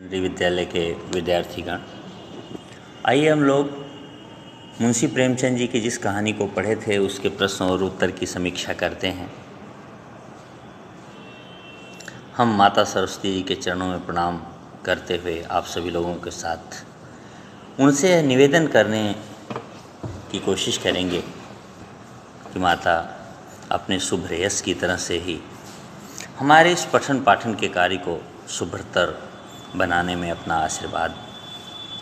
विद्यालय के विद्यार्थीगण, आइए हम लोग मुंशी प्रेमचंद जी की जिस कहानी को पढ़े थे उसके प्रश्न और उत्तर की समीक्षा करते हैं। हम माता सरस्वती जी के चरणों में प्रणाम करते हुए आप सभी लोगों के साथ उनसे निवेदन करने की कोशिश करेंगे कि माता अपने शुभ रेयस की तरह से ही हमारे इस पठन पाठन के कार्य को शुभतर बनाने में अपना आशीर्वाद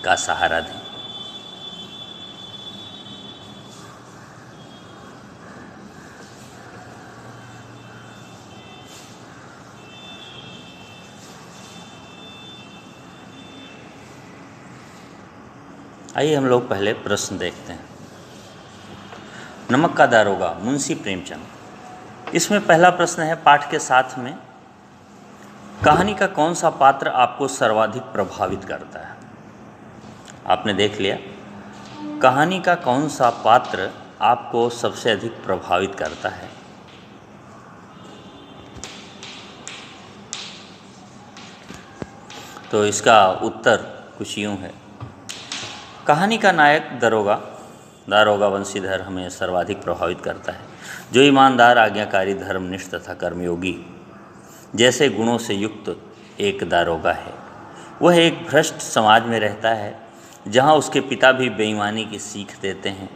का सहारा दें। आइए हम लोग पहले प्रश्न देखते हैं। नमक का दारोगा मुंशी प्रेमचंद। इसमें पहला प्रश्न है, पाठ के साथ में कहानी का कौन सा पात्र आपको सर्वाधिक प्रभावित करता है? आपने देख लिया, कहानी का कौन सा पात्र आपको सबसे अधिक प्रभावित करता है। तो इसका उत्तर कुछ यूँ है, कहानी का नायक दारोगा वंशीधर हमें सर्वाधिक प्रभावित करता है, जो ईमानदार, आज्ञाकारी, धर्मनिष्ठ तथा कर्मयोगी जैसे गुणों से युक्त एक दारोगा है। वह एक भ्रष्ट समाज में रहता है जहां उसके पिता भी बेईमानी की सीख देते हैं।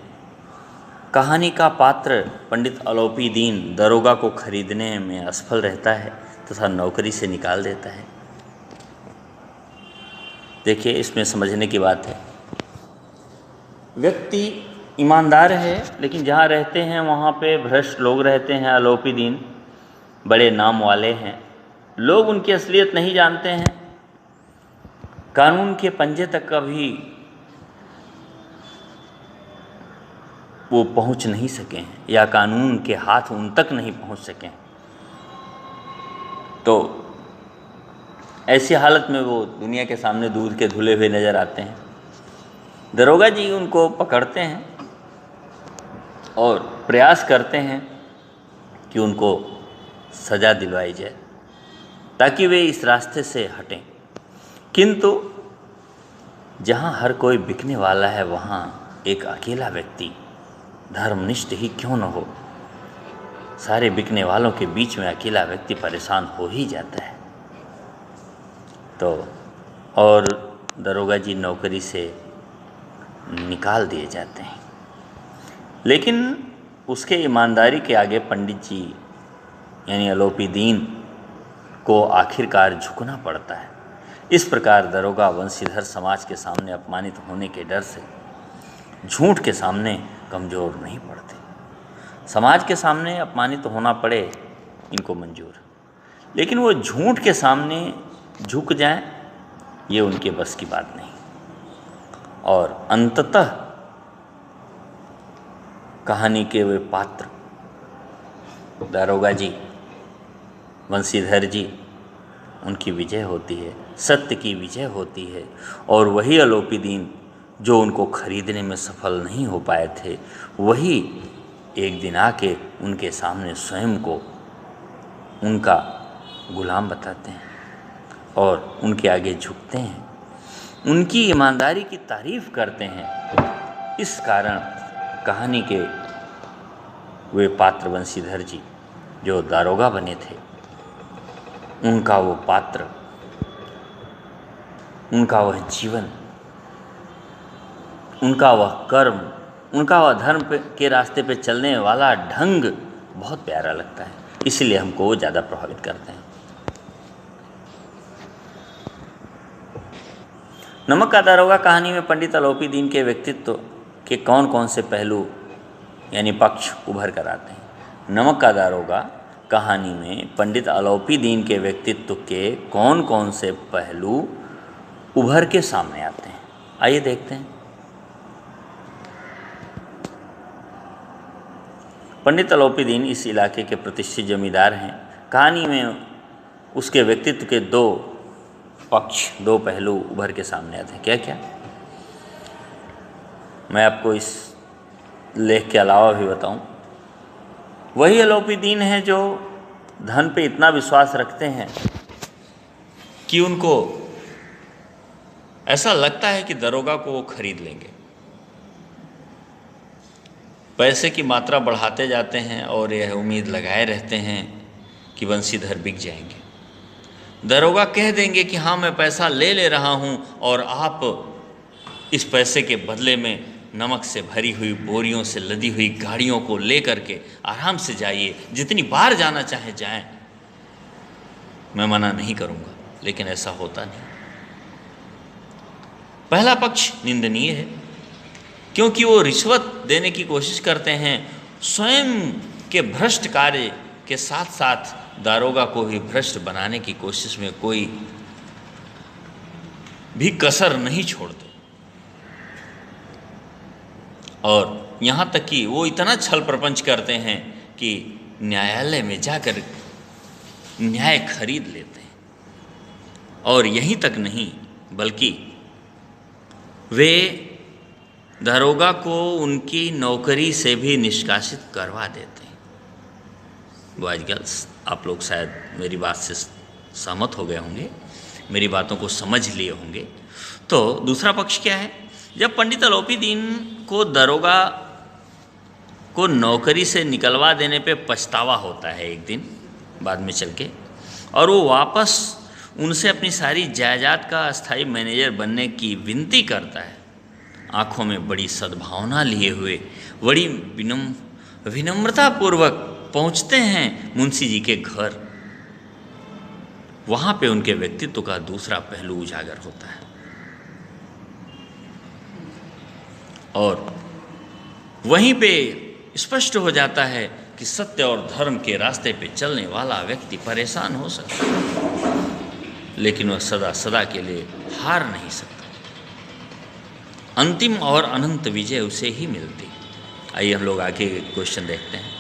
कहानी का पात्र पंडित अलौपी दीन दारोगा को खरीदने में असफल रहता है तथा नौकरी से निकाल देता है। देखिए, इसमें समझने की बात है, व्यक्ति ईमानदार है लेकिन जहाँ रहते हैं वहाँ पे भ्रष्ट लोग रहते हैं। अलौपी दीन बड़े नाम वाले हैं, लोग उनकी असलियत नहीं जानते हैं, कानून के पंजे तक कभी वो पहुँच नहीं सके हैं या कानून के हाथ उन तक नहीं पहुँच सके। तो ऐसी हालत में वो दुनिया के सामने दूध के धुले हुए नज़र आते हैं। दारोगा जी उनको पकड़ते हैं और प्रयास करते हैं कि उनको सज़ा दिलवाई जाए ताकि वे इस रास्ते से हटें। किंतु जहाँ हर कोई बिकने वाला है वहाँ एक अकेला व्यक्ति, धर्मनिष्ठ ही क्यों न हो, सारे बिकने वालों के बीच में अकेला व्यक्ति परेशान हो ही जाता है। तो और दारोगा जी नौकरी से निकाल दिए जाते हैं, लेकिन उसके ईमानदारी के आगे पंडित जी यानी अलौपी दीन को आखिरकार झुकना पड़ता है। इस प्रकार दारोगा वंशीधर समाज के सामने अपमानित होने के डर से झूठ के सामने कमज़ोर नहीं पड़ते। समाज के सामने अपमानित होना पड़े इनको मंजूर, लेकिन वो झूठ के सामने झुक जाएं ये उनके बस की बात नहीं। और अंततः कहानी के वे पात्र दारोगा जी, वंशीधर जी, उनकी विजय होती है, सत्य की विजय होती है। और वही अलौपी दीन जो उनको खरीदने में सफल नहीं हो पाए थे, वही एक दिन आके उनके सामने स्वयं को उनका गुलाम बताते हैं और उनके आगे झुकते हैं, उनकी ईमानदारी की तारीफ़ करते हैं। इस कारण कहानी के वे पात्र वंशीधर जी जो दारोगा बने थे, उनका वो पात्र, उनका वह जीवन, उनका वह कर्म, उनका वह धर्म के रास्ते पे चलने वाला ढंग बहुत प्यारा लगता है, इसलिए हमको वो ज़्यादा प्रभावित करते हैं। नमक का दारोगा कहानी में पंडित अलौपी दीन के व्यक्तित्व के कौन कौन से पहलू यानी पक्ष उभर कर आते हैं? नमक का दारोगा कहानी में पंडित अलौपी दीन के व्यक्तित्व के कौन कौन से पहलू उभर के सामने आते हैं? आइए देखते हैं। पंडित अलौपी दीन इस इलाके के प्रतिष्ठित जमींदार हैं। कहानी में उसके व्यक्तित्व के दो पक्ष, दो पहलू उभर के सामने आते हैं। क्या क्या? मैं आपको इस लेख के अलावा भी बताऊं। वही अलौपी दीन है जो धन पे इतना विश्वास रखते हैं कि उनको ऐसा लगता है कि दरोगा को वो खरीद लेंगे। पैसे की मात्रा बढ़ाते जाते हैं और यह उम्मीद लगाए रहते हैं कि बंसीधर बिक जाएंगे। दरोगा कह देंगे कि हाँ मैं पैसा ले ले रहा हूँ और आप इस पैसे के बदले में नमक से भरी हुई बोरियों से लदी हुई गाड़ियों को ले करके आराम से जाइए, जितनी बार जाना चाहे जाएं, मैं मना नहीं करूँगा। लेकिन ऐसा होता नहीं। पहला पक्ष निंदनीय है क्योंकि वो रिश्वत देने की कोशिश करते हैं, स्वयं के भ्रष्ट कार्य के साथ साथ दारोगा को भी भ्रष्ट बनाने की कोशिश में कोई भी कसर नहीं छोड़ते। और यहाँ तक कि वो इतना छल प्रपंच करते हैं कि न्यायालय में जाकर न्याय खरीद लेते हैं। और यहीं तक नहीं, बल्कि वे दरोगा को उनकी नौकरी से भी निष्कासित करवा देते हैं। बॉयज गर्ल्स, आप लोग शायद मेरी बात से सहमत हो गए होंगे, मेरी बातों को समझ लिए होंगे। तो दूसरा पक्ष क्या है? जब पंडित अलोपीदीन को दरोगा को नौकरी से निकलवा देने पे पछतावा होता है एक दिन बाद में चल के, और वो वापस उनसे अपनी सारी जायदाद का अस्थायी मैनेजर बनने की विनती करता है, आँखों में बड़ी सद्भावना लिए हुए बड़ी विनम्रतापूर्वक पहुँचते हैं मुंशी जी के घर। वहाँ पे उनके व्यक्तित्व का दूसरा पहलू उजागर होता है और वहीं पे स्पष्ट हो जाता है कि सत्य और धर्म के रास्ते पे चलने वाला व्यक्ति परेशान हो सकता है, लेकिन वह सदा सदा के लिए हार नहीं सकता। अंतिम और अनंत विजय उसे ही मिलती। आइए हम लोग आगे क्वेश्चन देखते हैं।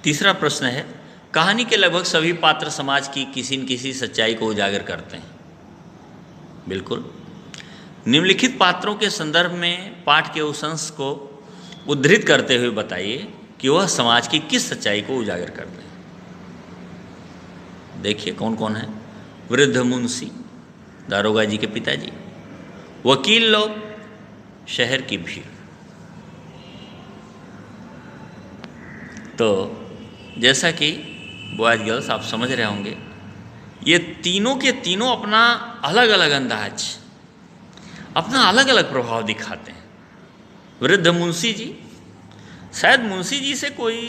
तीसरा प्रश्न है, कहानी के लगभग सभी पात्र समाज की किसी न किसी सच्चाई को उजागर करते हैं। बिल्कुल। निम्नलिखित पात्रों के संदर्भ में पाठ के उस अंश को उद्धृत करते हुए बताइए कि वह समाज की किस सच्चाई को उजागर करते हैं। देखिए कौन कौन है। वृद्ध मुंशी, दारोगा जी के पिताजी। वकील लोग, शहर की भीड़। तो जैसा कि बॉयज गर्ल्स आप समझ रहे होंगे, ये तीनों के तीनों अपना अलग अलग अंदाज, अपना अलग अलग प्रभाव दिखाते हैं। वृद्ध मुंशी जी, शायद मुंशी जी से कोई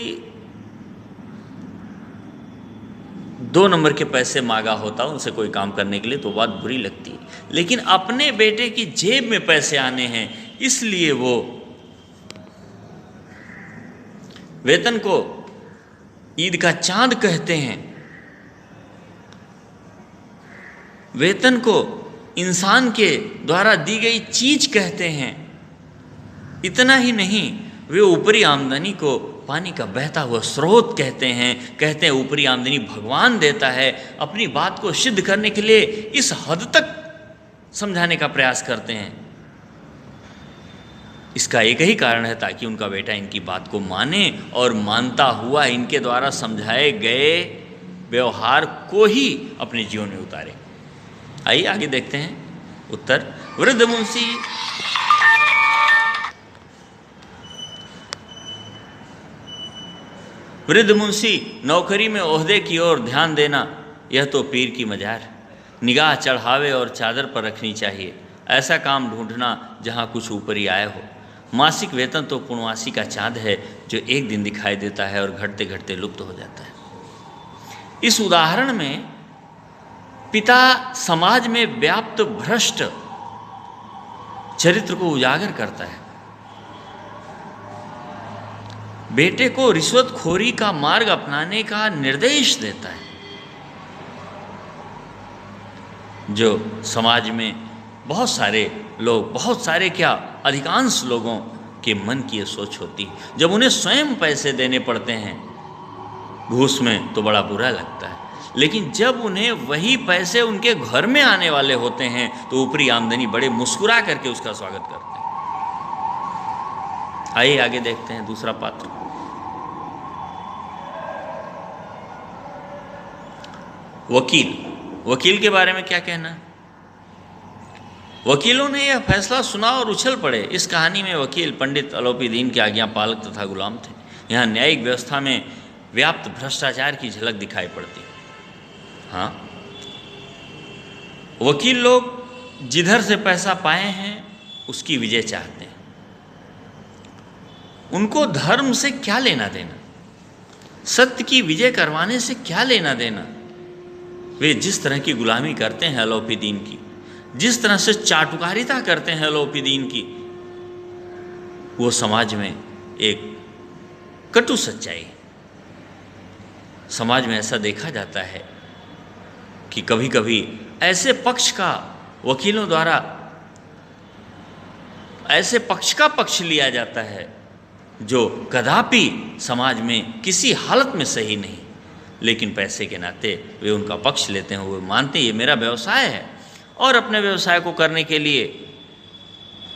2 नंबर के पैसे मांगा होता उनसे कोई काम करने के लिए तो बात बुरी लगती, लेकिन अपने बेटे की जेब में पैसे आने हैं इसलिए वो वेतन को ईद का चांद कहते हैं, वेतन को इंसान के द्वारा दी गई चीज कहते हैं। इतना ही नहीं, वे ऊपरी आमदनी को पानी का बहता हुआ स्रोत कहते हैं ऊपरी आमदनी भगवान देता है। अपनी बात को सिद्ध करने के लिए इस हद तक समझाने का प्रयास करते हैं। इसका एक ही कारण है ताकि उनका बेटा इनकी बात को माने और मानता हुआ इनके द्वारा समझाए गए व्यवहार को ही अपने जीवन में उतारे। आइए आगे देखते हैं उत्तर। वृद्ध मुंशी नौकरी में ओहदे की ओर ध्यान देना यह तो पीर की मजार, निगाह चढ़ावे और चादर पर रखनी चाहिए। ऐसा काम ढूंढना जहाँ कुछ ऊपरी आय हो। मासिक वेतन तो पूर्णवासी का चाँद है जो एक दिन दिखाई देता है और घटते घटते लुप्त हो जाता है। इस उदाहरण में पिता समाज में व्याप्त भ्रष्ट चरित्र को उजागर करता है, बेटे को रिश्वतखोरी का मार्ग अपनाने का निर्देश देता है, जो समाज में बहुत सारे लोग, बहुत सारे क्या अधिकांश लोगों के मन की ये सोच होती। जब उन्हें स्वयं पैसे देने पड़ते हैं घूस में तो बड़ा बुरा लगता है, लेकिन जब उन्हें वही पैसे उनके घर में आने वाले होते हैं तो ऊपरी आमदनी बड़े मुस्कुरा करके उसका स्वागत करते हैं। आइए आगे देखते हैं दूसरा पात्र। वकील के बारे में क्या कहना है? वकीलों ने यह फैसला सुना और उछल पड़े। इस कहानी में वकील पंडित अलौपीदीन के आज्ञापालक तथा गुलाम थे। यहाँ न्यायिक व्यवस्था में व्याप्त भ्रष्टाचार की झलक दिखाई पड़ती। हाँ, वकील लोग जिधर से पैसा पाए हैं उसकी विजय चाहते हैं। उनको धर्म से क्या लेना देना, सत्य की विजय करवाने से क्या लेना देना। वे जिस तरह की गुलामी करते हैं अलौपीदीन की, जिस तरह से चाटुकारिता करते हैं अलौपीदीन की, वो समाज में एक कटु सच्चाई। समाज में ऐसा देखा जाता है कि कभी कभी ऐसे पक्ष का वकीलों द्वारा ऐसे पक्ष का पक्ष लिया जाता है जो कदापि समाज में किसी हालत में सही नहीं, लेकिन पैसे के नाते वे उनका पक्ष लेते हैं। वो मानते हैं ये मेरा व्यवसाय है और अपने व्यवसाय को करने के लिए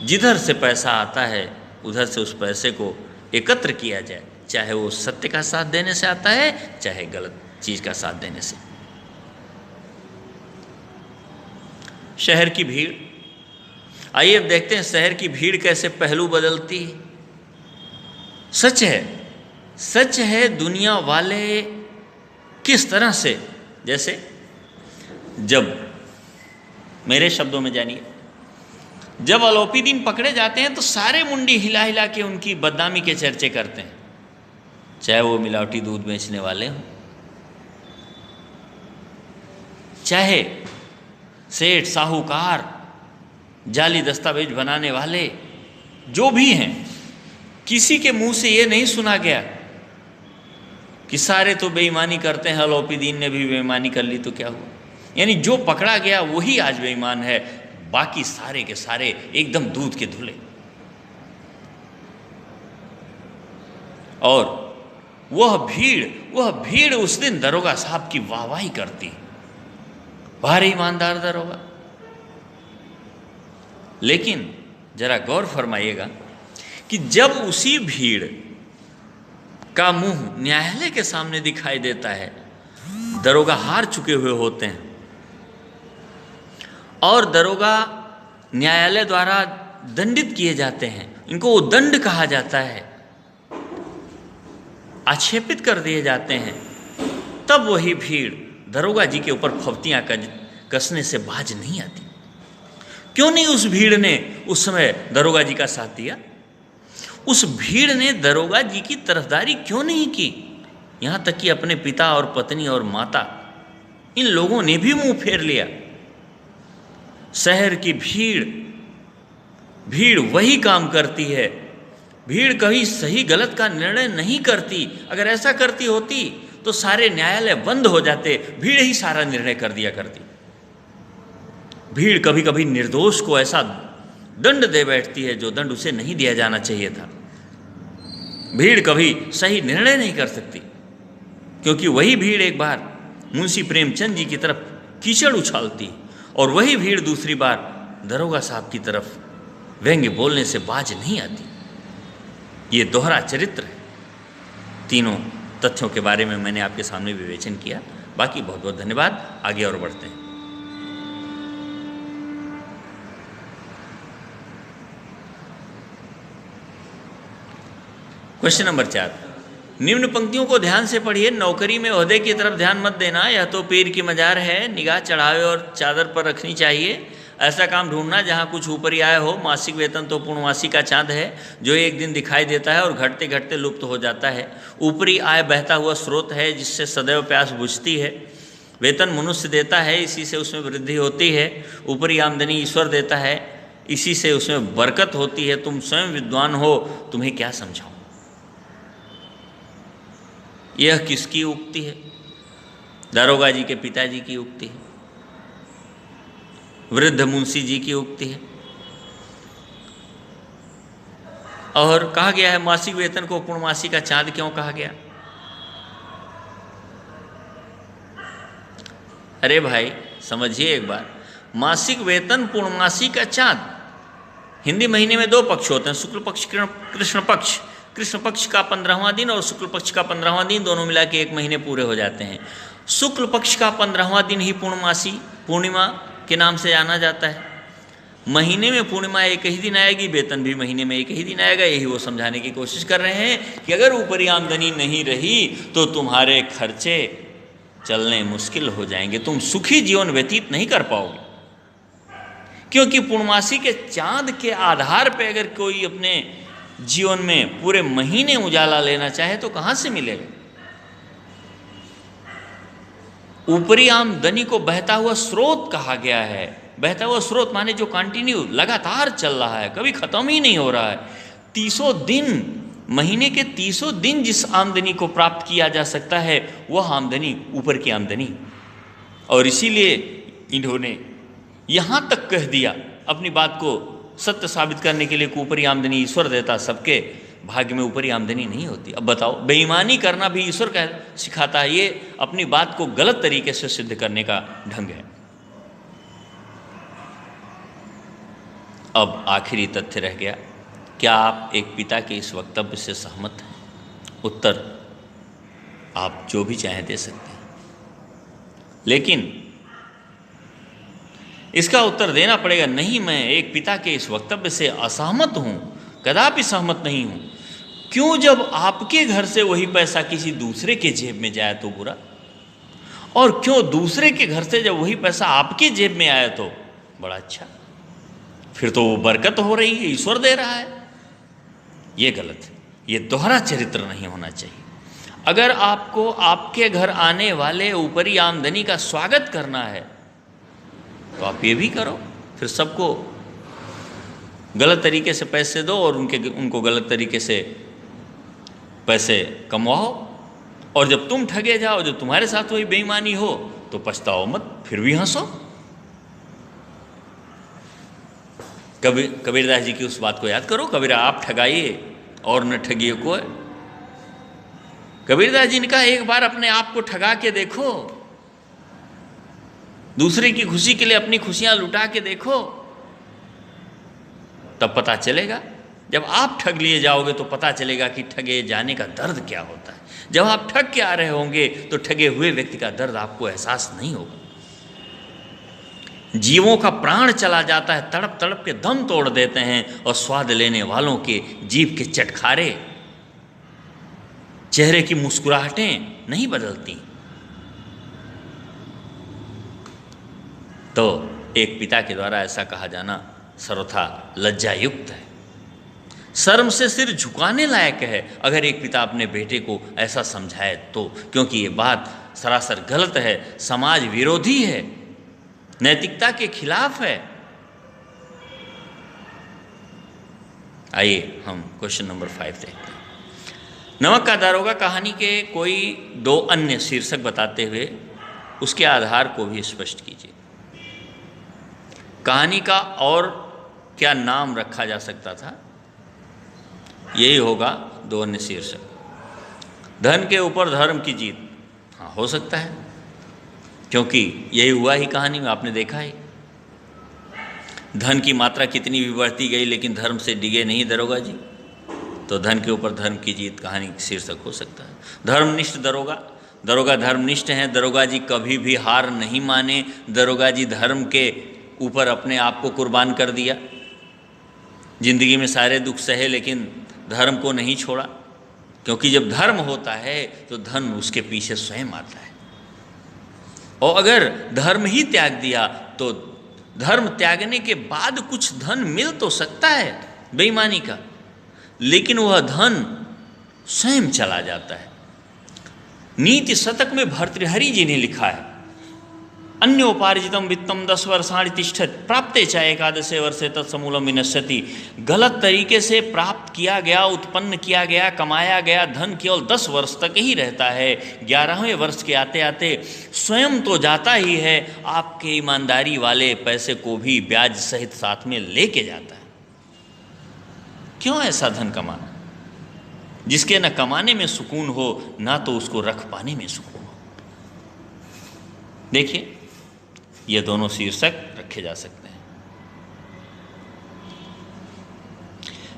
जिधर से पैसा आता है उधर से उस पैसे को एकत्र किया जाए, चाहे वो सत्य का साथ देने से आता है चाहे गलत चीज का साथ देने से। शहर की भीड़, आइए अब देखते हैं शहर की भीड़ कैसे पहलू बदलती है। सच है दुनिया वाले किस तरह से, जैसे जब, मेरे शब्दों में जानिए, जब अलौपीदीन पकड़े जाते हैं तो सारे मुंडी हिला हिला के उनकी बदनामी के चर्चे करते हैं, चाहे वो मिलावटी दूध बेचने वाले हों, चाहे सेठ साहूकार जाली दस्तावेज बनाने वाले जो भी हैं। किसी के मुंह से ये नहीं सुना गया कि सारे तो बेईमानी करते हैं, अलौपीदीन ने भी बेईमानी कर ली तो क्या हुआ। यानी जो पकड़ा गया वही आज बेईमान है, बाकी सारे के सारे एकदम दूध के धुले। और वह भीड़ उस दिन दरोगा साहब की वाहवाही करती, भारी ईमानदार दरोगा। लेकिन जरा गौर फरमाइएगा कि जब उसी भीड़ का मुंह न्यायालय के सामने दिखाई देता है, दरोगा हार चुके हुए होते हैं और दरोगा न्यायालय द्वारा दंडित किए जाते हैं, इनको वो दंड कहा जाता है, आक्षेपित कर दिए जाते हैं, तब वही भीड़ दरोगा जी के ऊपर फब्तियां कसने से बाज नहीं आती। क्यों नहीं उस भीड़ ने उस समय दरोगा जी का साथ दिया? उस भीड़ ने दरोगा जी की तरफदारी क्यों नहीं की? यहां तक कि अपने पिता और पत्नी और माता, इन लोगों ने भी मुंह फेर लिया। शहर की भीड़ वही काम करती है। भीड़ कभी सही गलत का निर्णय नहीं करती। अगर ऐसा करती होती तो सारे न्यायालय बंद हो जाते, भीड़ ही सारा निर्णय कर दिया करती। भीड़ कभी कभी निर्दोष को ऐसा दंड दे बैठती है जो दंड उसे नहीं दिया जाना चाहिए था। भीड़ कभी सही निर्णय नहीं कर सकती, क्योंकि वही भीड़ एक बार मुंशी प्रेमचंद जी की तरफ कीचड़ उछालती और वही भीड़ दूसरी बार दरोगा साहब की तरफ व्यंग्य बोलने से बाज नहीं आती। ये दोहरा चरित्र है। तीनों तथ्यों के बारे में मैंने आपके सामने विवेचन किया। बाकी बहुत बहुत धन्यवाद। आगे और बढ़ते हैं। क्वेश्चन नंबर 4, निम्न पंक्तियों को ध्यान से पढ़िए। नौकरी में ओहदे की तरफ ध्यान मत देना, यह तो पीर की मजार है। निगाह चढ़ावे और चादर पर रखनी चाहिए। ऐसा काम ढूंढना जहाँ कुछ ऊपरी आय हो। मासिक वेतन तो पूर्णमासी का चाँद है जो एक दिन दिखाई देता है और घटते घटते लुप्त हो जाता है। ऊपरी आय बहता हुआ स्रोत है जिससे सदैव प्यास बुझती है। वेतन मनुष्य देता है, इसी से उसमें वृद्धि होती है। ऊपरी आमदनी ईश्वर देता है, इसी से उसमें बरकत होती है। तुम स्वयं विद्वान हो, तुम्हें क्या समझाऊं। यह किसकी उक्ति है? दारोगा जी के पिताजी की उक्ति है, वृद्ध मुंशी जी की उक्ति है। और कहा गया है मासिक वेतन को पूर्णमासी का चाँद क्यों कहा गया? अरे भाई समझिए एक बार, मासिक वेतन पूर्णमासी का चाँद। हिंदी महीने में 2 पक्ष होते हैं, शुक्ल पक्ष कृष्ण पक्ष। कृष्ण पक्ष का 15वां दिन और शुक्ल पक्ष का 15वां दिन, दोनों मिला के 1 महीने पूरे हो जाते हैं। शुक्ल पक्ष का 15वां दिन ही पूर्णमासी पूर्णिमा के नाम से जाना जाता है। महीने में पूर्णिमा एक ही दिन आएगी, वेतन भी महीने में एक ही दिन आएगा। यही वो समझाने की कोशिश कर रहे हैं कि अगर ऊपरी आमदनी नहीं रही तो तुम्हारे खर्चे चलने मुश्किल हो जाएंगे, तुम सुखी जीवन व्यतीत नहीं कर पाओगे। क्योंकि पूर्णमासी के चांद के आधार पर अगर कोई अपने जीवन में पूरे महीने उजाला लेना चाहे तो कहाँ से मिलेगा। ऊपरी आमदनी को बहता हुआ स्रोत कहा गया है। बहता हुआ स्रोत माने जो कंटिन्यू लगातार चल रहा है, कभी खत्म ही नहीं हो रहा है। 30 दिन, महीने के 30 दिन जिस आमदनी को प्राप्त किया जा सकता है वह आमदनी ऊपर की आमदनी। और इसीलिए इन्होंने यहाँ तक कह दिया अपनी बात को सत्य साबित करने के लिए कि ऊपरी आमदनी ईश्वर देता, सबके भाग्य में ऊपरी आमदनी नहीं होती। अब बताओ, बेईमानी करना भी ईश्वर का सिखाता है, ये अपनी बात को गलत तरीके से सिद्ध करने का ढंग है। अब आखिरी तथ्य रह गया, क्या आप एक पिता के इस वक्तव्य से सहमत हैं? उत्तर आप जो भी चाहें दे सकते हैं, लेकिन इसका उत्तर देना पड़ेगा, नहीं, मैं एक पिता के इस वक्तव्य से असहमत हूं, कदापि सहमत नहीं हूं। क्यों? जब आपके घर से वही पैसा किसी दूसरे के जेब में जाए तो बुरा, और क्यों दूसरे के घर से जब वही पैसा आपके जेब में आया तो बड़ा अच्छा। फिर तो वो बरकत हो रही है, ईश्वर दे रहा है। ये गलत है, ये दोहरा चरित्र नहीं होना चाहिए। अगर आपको आपके घर आने वाले ऊपरी आमदनी का स्वागत करना है तो आप ये भी करो, फिर सबको गलत तरीके से पैसे दो और उनको गलत तरीके से पैसे कमवाओ, और जब तुम ठगे जाओ, जब तुम्हारे साथ वही बेईमानी हो तो पछताओ मत, फिर भी हंसो। कबीरदास जी की उस बात को याद करो, कबीरा आप ठगाइए और न ठगिए कोई। कबीरदास जी ने कहा एक बार अपने आप को ठगा के देखो, दूसरे की खुशी के लिए अपनी खुशियां लुटा के देखो, तब पता चलेगा। जब आप ठग लिए जाओगे तो पता चलेगा कि ठगे जाने का दर्द क्या होता है। जब आप ठग के आ रहे होंगे तो ठगे हुए व्यक्ति का दर्द आपको एहसास नहीं होगा। जीवों का प्राण चला जाता है, तड़प तड़प के दम तोड़ देते हैं, और स्वाद लेने वालों के जीभ के चटखारे, चेहरे की मुस्कुराहटें नहीं बदलती। तो एक पिता के द्वारा ऐसा कहा जाना सर्वथा लज्जायुक्त है, शर्म से सिर झुकाने लायक है अगर एक पिता अपने बेटे को ऐसा समझाए तो, क्योंकि ये बात सरासर गलत है, समाज विरोधी है, नैतिकता के खिलाफ है। आइए हम क्वेश्चन नंबर 5 देखते हैं। नमक का दारोगा कहानी के कोई 2 अन्य शीर्षक बताते हुए उसके आधार को भी स्पष्ट कीजिए। कहानी का और क्या नाम रखा जा सकता था? यही होगा 2 अन्य शीर्षक। धन के ऊपर धर्म की जीत, हाँ हो सकता है, क्योंकि यही हुआ ही कहानी में, आपने देखा ही। धन की मात्रा कितनी भी बढ़ती गई लेकिन धर्म से डिगे नहीं दरोगा जी, तो धन के ऊपर धर्म की जीत कहानी शीर्षक हो सकता है। धर्मनिष्ठ दरोगा, दरोगा धर्मनिष्ठ हैं, दरोगा जी कभी भी हार नहीं माने, दरोगा जी धर्म के ऊपर अपने आप को कुर्बान कर दिया, जिंदगी में सारे दुख सहे लेकिन धर्म को नहीं छोड़ा, क्योंकि जब धर्म होता है तो धन उसके पीछे स्वयं आता है। और अगर धर्म ही त्याग दिया तो धर्म त्यागने के बाद कुछ धन मिल तो सकता है बेईमानी का, लेकिन वह धन स्वयं चला जाता है। नीति शतक में भर्तृहरि जी ने लिखा है, अन्योपार्जितम वित्तम 10 वर्षाणि तिष्ठत प्राप्ते च एकादशे वर्षे तत्समूलम विनश्यति। गलत तरीके से प्राप्त किया गया, उत्पन्न किया गया, कमाया गया धन केवल 10 वर्ष तक ही रहता है। 11वें वर्ष के आते आते स्वयं तो जाता ही है, आपके ईमानदारी वाले पैसे को भी ब्याज सहित साथ में लेके जाता है। क्यों ऐसा धन कमाना जिसके न कमाने में सुकून हो ना तो उसको रख पाने में सुकून हो? देखिए, ये दोनों शीर्षक रखे जा सकते हैं।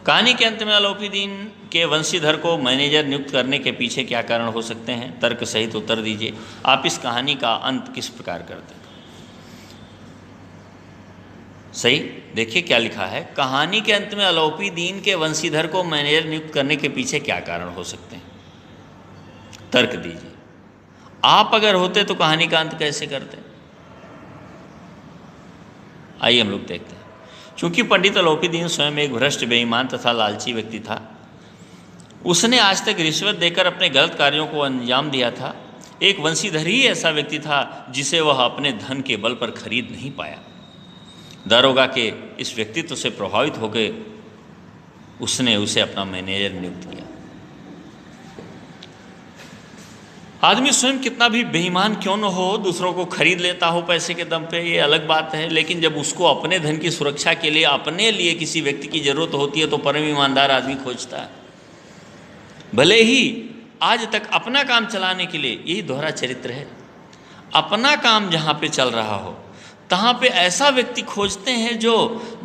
कहानी के अंत में अलोपीदीन के वंशीधर को मैनेजर नियुक्त करने के पीछे क्या कारण हो सकते हैं? तर्क सहित उत्तर दीजिए। आप इस कहानी का अंत किस प्रकार करते हैं? सही, देखिए क्या लिखा है। कहानी के अंत में अलोपीदीन के वंशीधर को मैनेजर नियुक्त करने के पीछे क्या कारण हो सकते हैं? तर्क दीजिए। आप अगर होते तो कहानी का अंत कैसे करते? आइए हम लोग देखते हैं। चूंकि पंडित अलोपीदीन स्वयं एक भ्रष्ट, बेईमान तथा लालची व्यक्ति था, उसने आज तक रिश्वत देकर अपने गलत कार्यों को अंजाम दिया था। एक वंशीधर ही ऐसा व्यक्ति था जिसे वह अपने धन के बल पर खरीद नहीं पाया। दारोगा के इस व्यक्तित्व से प्रभावित होकर उसने उसे अपना मैनेजर नियुक्त किया। आदमी स्वयं कितना भी बेईमान क्यों न हो, दूसरों को खरीद लेता हो पैसे के दम पे, ये अलग बात है। लेकिन जब उसको अपने धन की सुरक्षा के लिए, अपने लिए किसी व्यक्ति की जरूरत होती है तो परम ईमानदार आदमी खोजता है। भले ही आज तक अपना काम चलाने के लिए, यही दोहरा चरित्र है, अपना काम जहाँ पे चल रहा हो तहाँ पे ऐसा व्यक्ति खोजते हैं जो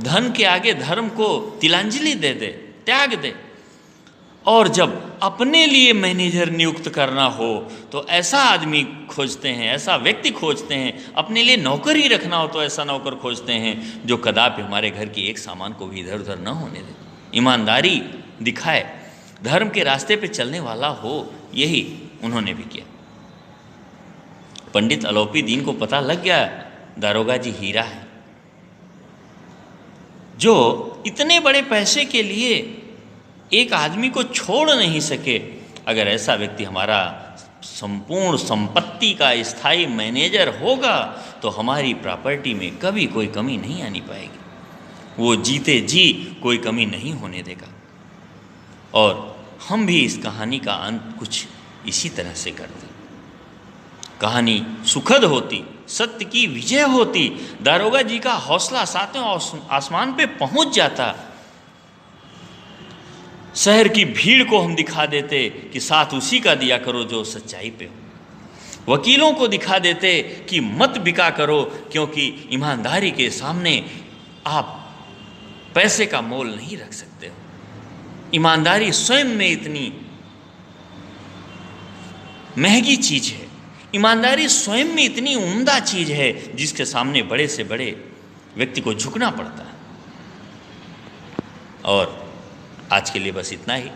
धन के आगे धर्म को तिलांजलि दे दे, त्याग दे। और जब अपने लिए मैनेजर नियुक्त करना हो तो ऐसा आदमी खोजते हैं, ऐसा व्यक्ति खोजते हैं। अपने लिए नौकर ही रखना हो तो ऐसा नौकर खोजते हैं जो कदापि हमारे घर की एक सामान को भी इधर उधर न होने दे, ईमानदारी दिखाए, धर्म के रास्ते पे चलने वाला हो। यही उन्होंने भी किया। पंडित अलोपीदीन को पता लग गया दारोगा जी हीरा है, जो इतने बड़े पैसे के लिए एक आदमी को छोड़ नहीं सके। अगर ऐसा व्यक्ति हमारा संपूर्ण संपत्ति का स्थायी मैनेजर होगा तो हमारी प्रॉपर्टी में कभी कोई कमी नहीं आनी पाएगी, वो जीते जी कोई कमी नहीं होने देगा। और हम भी इस कहानी का अंत कुछ इसी तरह से करते। कहानी सुखद होती, सत्य की विजय होती, दारोगा जी का हौसला सातवें आसमान पे पहुंच जाता, शहर की भीड़ को हम दिखा देते कि साथ उसी का दिया करो जो सच्चाई पे हो, वकीलों को दिखा देते कि मत बिका करो क्योंकि ईमानदारी के सामने आप पैसे का मोल नहीं रख सकते हो। ईमानदारी स्वयं में इतनी महंगी चीज है, ईमानदारी स्वयं में इतनी उम्दा चीज है जिसके सामने बड़े से बड़े व्यक्ति को झुकना पड़ता है। और आज के लिए बस इतना ही।